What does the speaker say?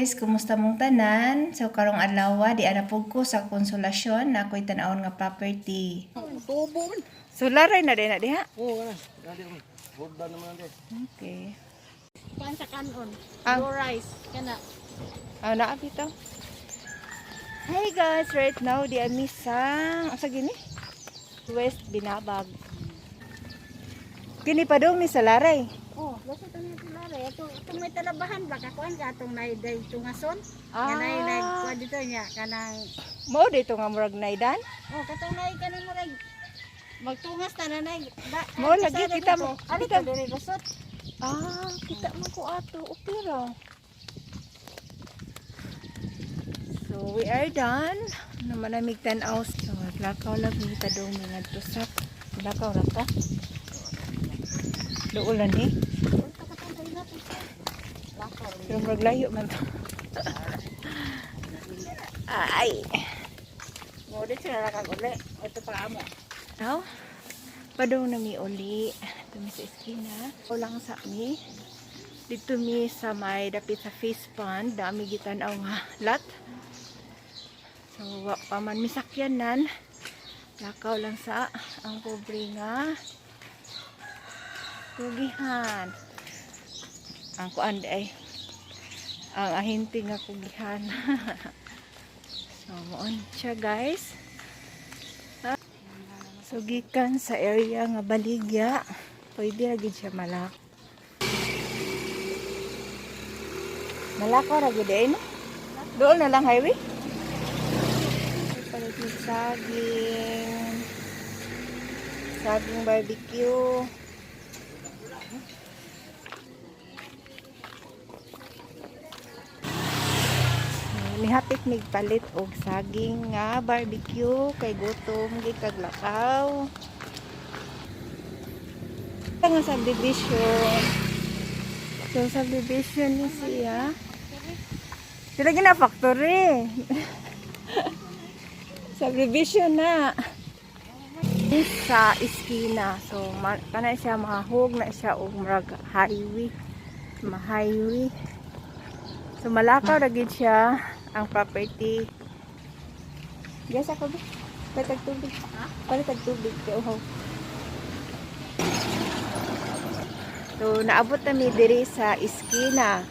guys, kumusta mong tanan? So karong adlaw di ana pud ko sa Konsolasyon na ako'y tan-awon nga property. Tubo man. So laray na din na diha. Oo, kana. Dali ko. Borda naman natin. Okay. Kuan sa kanon. Ah. Blue rice kana. Naa bitaw. Hey guys, right now di ami sa asa gini? West Binabag. Kini pa dong ni sa laray. Oh, basta tanan tulare. Ito may talabahan ba kakuan ka atong naiday tungason. Ah. Kanay kuan dito niya kanang Mao dito nga murag naidan. oh katong nay kaning murag magtungas tananay. Mo, lagi kita mo- Ano kita- to diri lusot? Ah, kita man ko ato. Okay ra. So we are done. Namanamig tan-aw. So lakaw lang kita dong mga tusak. Lakaw ra ta. Duulan ni. Unta ka tangay natin. Lakaw. Pero maglayo man to. Ay. Mo dito na kag uli. Ito pa amo. Aw. Padong na mi uli. Ito mi sa eskina. O lang sa mi. Dito mi sa may dapit sa fish pond. Dami gitan-aw nga lot. So wa pa man mi sakyanan. Lakaw lang sa ang pobre nga kugihan. Ang kuan ay ang ahinti nga kugihan. So moon siya guys. So gikan sa area nga baligya, pwede ra gid siya malak. Malakaw ra gid eh, no? Doon na lang highway. Palit ng saging. Saging barbecue. Nihapit mig palit og saging nga barbecue kay gutom gi kag lakaw. Ito nga subdivision. So subdivision ni siya. Sila gina factory. Subdivision na. Sa iskina. So kana siya mahug na siya og murag highway. Ma-highway. So malakaw ra gid siya ang property. Yes, ako ba? Patag tubig. Ha? Patag tubig. Uhaw. So, naabot na mi diri sa iskina.